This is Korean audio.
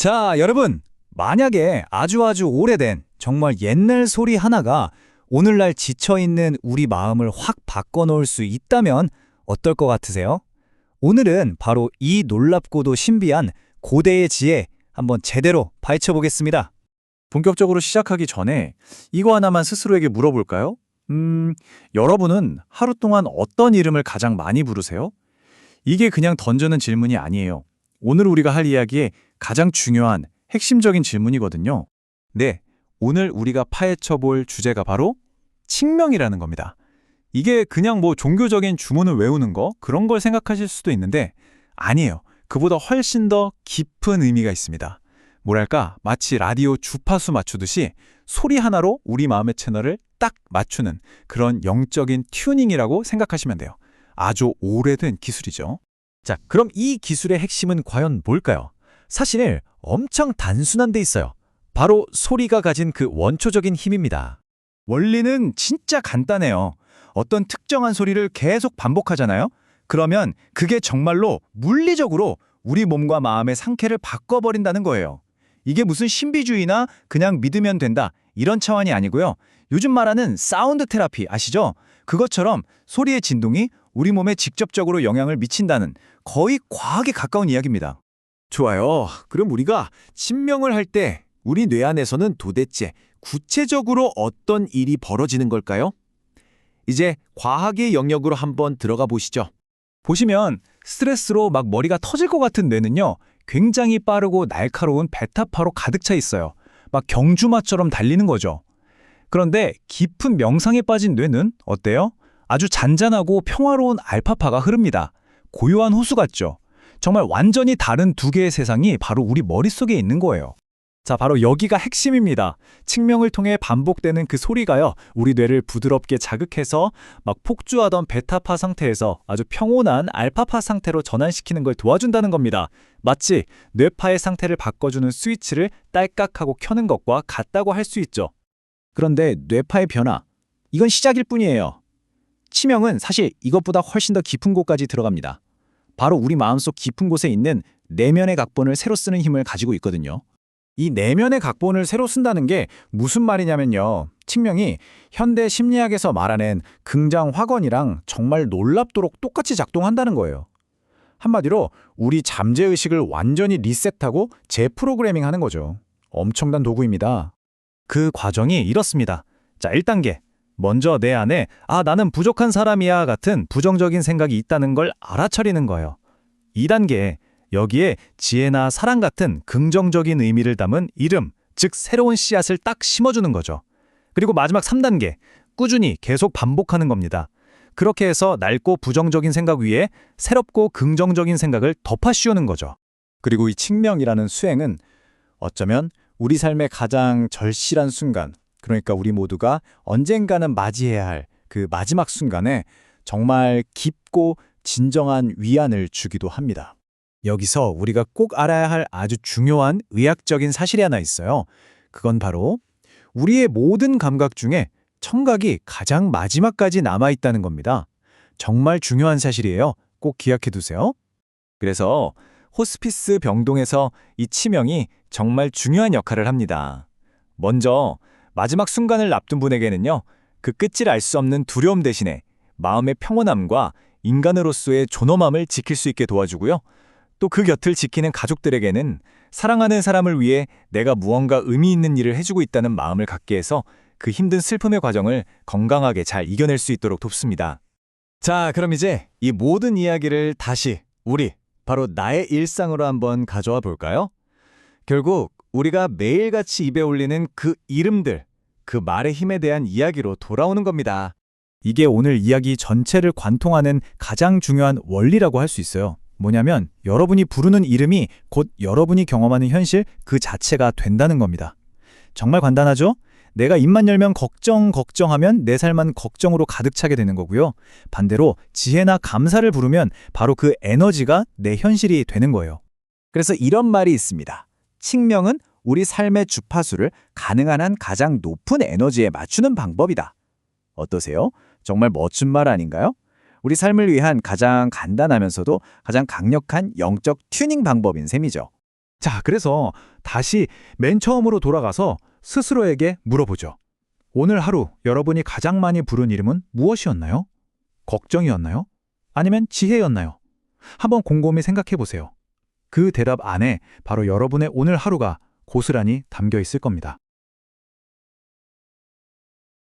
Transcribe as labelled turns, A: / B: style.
A: 자, 여러분, 만약에 아주 오래된 정말 옛날 소리 하나가 오늘날 지쳐있는 우리 마음을 확 바꿔놓을 수 있다면 어떨 것 같으세요? 오늘은 바로 이 놀랍고도 신비한 고대의 지혜 한번 제대로 파헤쳐 보겠습니다.
B: 본격적으로 시작하기 전에 이거 하나만 스스로에게 물어볼까요? 여러분은 하루 동안 어떤 이름을 가장 많이 부르세요? 이게 그냥 던져는 질문이 아니에요. 오늘 우리가 할 이야기의 가장 중요한 핵심적인 질문이거든요.
C: 네, 오늘 우리가 파헤쳐 볼 주제가 바로 칭명이라는 겁니다. 이게 그냥 종교적인 주문을 외우는 거 그런 걸 생각하실 수도 있는데 아니에요. 그보다 훨씬 더 깊은 의미가 있습니다. 뭐랄까 마치 라디오 주파수 맞추듯이 소리 하나로 우리 마음의 채널을 딱 맞추는 그런 영적인 튜닝이라고 생각하시면 돼요. 아주 오래된 기술이죠.
D: 자, 그럼 이 기술의 핵심은 과연 뭘까요? 사실 엄청 단순한 데 있어요. 바로 소리가 가진 그 원초적인 힘입니다.
A: 원리는 진짜 간단해요. 어떤 특정한 소리를 계속 반복하잖아요? 그러면 그게 정말로 물리적으로 우리 몸과 마음의 상태를 바꿔버린다는 거예요. 이게 무슨 신비주의나 그냥 믿으면 된다 이런 차원이 아니고요. 요즘 말하는 사운드 테라피 아시죠? 그것처럼 소리의 진동이 우리 몸에 직접적으로 영향을 미친다는 거의 과학에 가까운 이야기입니다.
D: 좋아요. 그럼 우리가 칭명을 할 때 우리 뇌 안에서는 도대체 구체적으로 어떤 일이 벌어지는 걸까요? 이제 과학의 영역으로 한번 들어가 보시죠.
A: 보시면 스트레스로 막 머리가 터질 것 같은 뇌는요. 굉장히 빠르고 날카로운 베타파로 가득 차 있어요. 막 경주마처럼 달리는 거죠. 그런데 깊은 명상에 빠진 뇌는 어때요? 아주 잔잔하고 평화로운 알파파가 흐릅니다. 고요한 호수 같죠? 정말 완전히 다른 두 개의 세상이 바로 우리 머릿속에 있는 거예요. 자, 바로 여기가 핵심입니다. 칭명을 통해 반복되는 그 소리가요. 우리 뇌를 부드럽게 자극해서 막 폭주하던 베타파 상태에서 아주 평온한 알파파 상태로 전환시키는 걸 도와준다는 겁니다. 마치 뇌파의 상태를 바꿔주는 스위치를 딸깍하고 켜는 것과 같다고 할 수 있죠. 그런데 뇌파의 변화, 이건 시작일 뿐이에요. 치명은 사실 이것보다 훨씬 더 깊은 곳까지 들어갑니다. 바로 우리 마음속 깊은 곳에 있는 내면의 각본을 새로 쓰는 힘을 가지고 있거든요. 이 내면의 각본을 새로 쓴다는 게 무슨 말이냐면요. 칭명이 현대 심리학에서 말하는 긍정 확언이랑 정말 놀랍도록 똑같이 작동한다는 거예요. 한마디로 우리 잠재의식을 완전히 리셋하고 재프로그래밍하는 거죠. 엄청난 도구입니다. 그 과정이 이렇습니다. 자, 1단계. 먼저 내 안에 나는 부족한 사람이야 같은 부정적인 생각이 있다는 걸 알아차리는 거예요. 2단계. 여기에 지혜나 사랑 같은 긍정적인 의미를 담은 이름, 즉 새로운 씨앗을 딱 심어주는 거죠. 그리고 마지막 3단계. 꾸준히 계속 반복하는 겁니다. 그렇게 해서 낡고 부정적인 생각 위에 새롭고 긍정적인 생각을 덮어 씌우는 거죠. 그리고 이 칭명이라는 수행은 어쩌면 우리 삶의 가장 절실한 순간, 그러니까 우리 모두가 언젠가는 맞이해야 할 그 마지막 순간에 정말 깊고 진정한 위안을 주기도 합니다. 여기서 우리가 꼭 알아야 할 아주 중요한 의학적인 사실이 하나 있어요. 그건 바로 우리의 모든 감각 중에 청각이 가장 마지막까지 남아있다는 겁니다. 정말 중요한 사실이에요. 꼭 기억해 두세요. 그래서 호스피스 병동에서 이 치명이 정말 중요한 역할을 합니다. 먼저 마지막 순간을 앞둔 분에게는요. 그 끝을 알 수 없는 두려움 대신에 마음의 평온함과 인간으로서의 존엄함을 지킬 수 있게 도와주고요. 또 그 곁을 지키는 가족들에게는 사랑하는 사람을 위해 내가 무언가 의미 있는 일을 해주고 있다는 마음을 갖게 해서 그 힘든 슬픔의 과정을 건강하게 잘 이겨낼 수 있도록 돕습니다. 자, 그럼 이제 이 모든 이야기를 다시 바로 나의 일상으로 한번 가져와 볼까요? 결국 우리가 매일같이 입에 올리는 그 이름들, 그 말의 힘에 대한 이야기로 돌아오는 겁니다. 이게 오늘 이야기 전체를 관통하는 가장 중요한 원리라고 할 수 있어요. 뭐냐면 여러분이 부르는 이름이 곧 여러분이 경험하는 현실 그 자체가 된다는 겁니다. 정말 간단하죠? 내가 입만 열면 걱정하면 내 삶만 걱정으로 가득 차게 되는 거고요. 반대로 지혜나 감사를 부르면 바로 그 에너지가 내 현실이 되는 거예요. 그래서 이런 말이 있습니다. 칭명은 우리 삶의 주파수를 가능한 한 가장 높은 에너지에 맞추는 방법이다. 어떠세요? 정말 멋진 말 아닌가요? 우리 삶을 위한 가장 간단하면서도 가장 강력한 영적 튜닝 방법인 셈이죠. 자, 그래서 다시 맨 처음으로 돌아가서 스스로에게 물어보죠. 오늘 하루 여러분이 가장 많이 부른 이름은 무엇이었나요? 걱정이었나요? 아니면 지혜였나요? 한번 곰곰이 생각해 보세요. 그 대답 안에 바로 여러분의 오늘 하루가 고스란히 담겨 있을 겁니다.